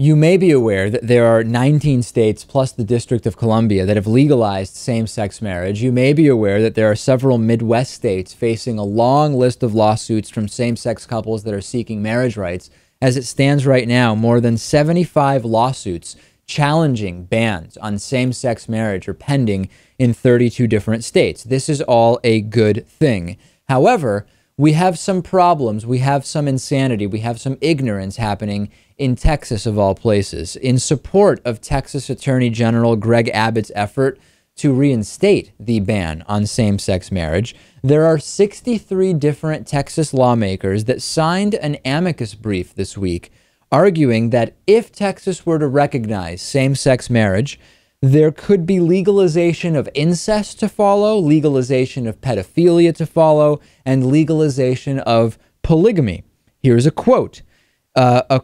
You may be aware that there are 19 states plus the District of Columbia that have legalized same-sex marriage. You may be aware that there are several Midwest states facing a long list of lawsuits from same-sex couples that are seeking marriage rights. As it stands right now, more than 75 lawsuits challenging bans on same-sex marriage are pending in 32 different states. This is all a good thing. However, we have some problems, we have some insanity, we have some ignorance happening in Texas, of all places. In support of Texas Attorney General Greg Abbott's effort to reinstate the ban on same-sex marriage, there are 63 different Texas lawmakers that signed an amicus brief this week arguing that if Texas were to recognize same-sex marriage, there could be legalization of incest to follow, legalization of pedophilia to follow, and legalization of polygamy. Here's a quote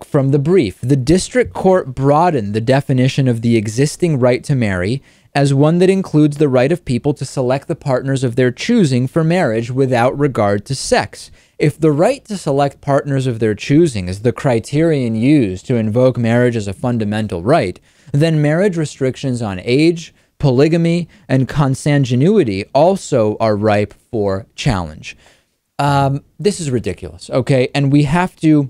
from the brief. The district court broadened the definition of the existing right to marry as one that includes the right of people to select the partners of their choosing for marriage without regard to sex. If the right to select partners of their choosing is the criterion used to invoke marriage as a fundamental right, then marriage restrictions on age, polygamy, and consanguinity also are ripe for challenge. This is ridiculous, okay? And we have to,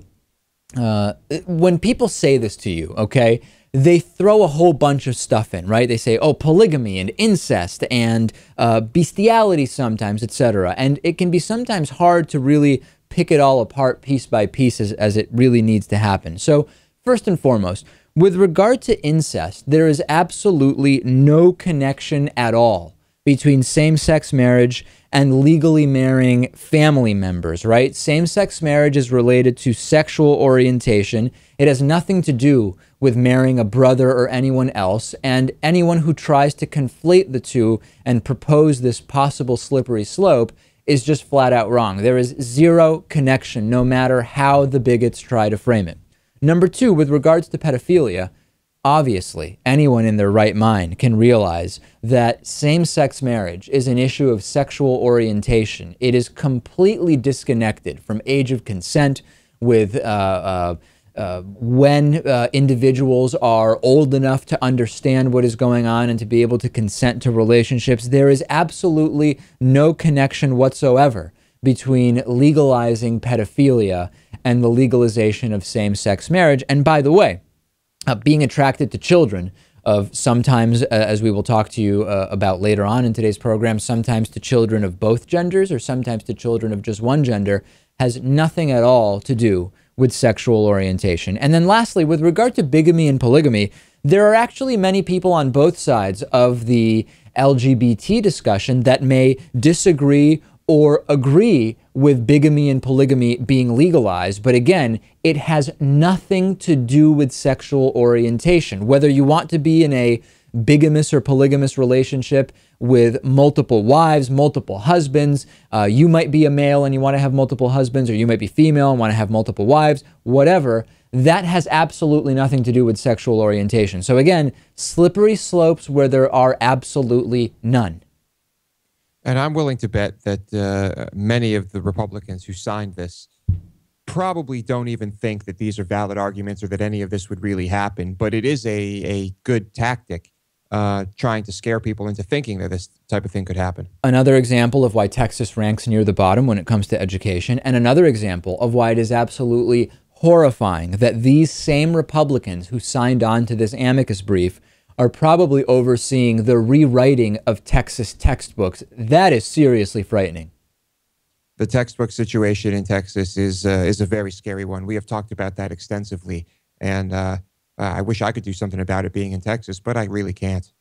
when people say this to you, okay, they throw a whole bunch of stuff in, right? They say, oh, polygamy and incest and bestiality sometimes, etc. And it can be sometimes hard to really pick it all apart piece by piece as it really needs to happen. So first and foremost, with regard to incest, there is absolutely no connection at all between same-sex marriage and legally marrying family members, right? Same-sex marriage is related to sexual orientation. It has nothing to do with marrying a brother or anyone else, and anyone who tries to conflate the two and propose this possible slippery slope is just flat out wrong. There is zero connection, no matter how the bigots try to frame it. Number two, with regards to pedophilia, obviously, anyone in their right mind can realize that same-sex marriage is an issue of sexual orientation. It is completely disconnected from age of consent with when individuals are old enough to understand what is going on and to be able to consent to relationships. There is absolutely no connection whatsoever between legalizing pedophilia and the legalization of same-sex marriage. And by the way, being attracted to children of sometimes, as we will talk to you about later on in today's program, sometimes to children of both genders or sometimes to children of just one gender, has nothing at all to do with sexual orientation. And then lastly, with regard to bigamy and polygamy, there are actually many people on both sides of the LGBT discussion that may disagree or agree with bigamy and polygamy being legalized. But again, it has nothing to do with sexual orientation. Whether you want to be in a bigamous or polygamous relationship with multiple wives, multiple husbands, you might be a male and you want to have multiple husbands, or you might be female and want to have multiple wives, whatever, that has absolutely nothing to do with sexual orientation. So again, slippery slopes where there are absolutely none. And I'm willing to bet that many of the Republicans who signed this probably don't even think that these are valid arguments or that any of this would really happen. But it is a good tactic trying to scare people into thinking that this type of thing could happen. Another example of why Texas ranks near the bottom when it comes to education, and another example of why it is absolutely horrifying that these same Republicans who signed on to this amicus brief are probably overseeing the rewriting of Texas textbooks. That is seriously frightening. The textbook situation in Texas is a very scary one. We have talked about that extensively, and I wish I could do something about it being in Texas, but I really can't.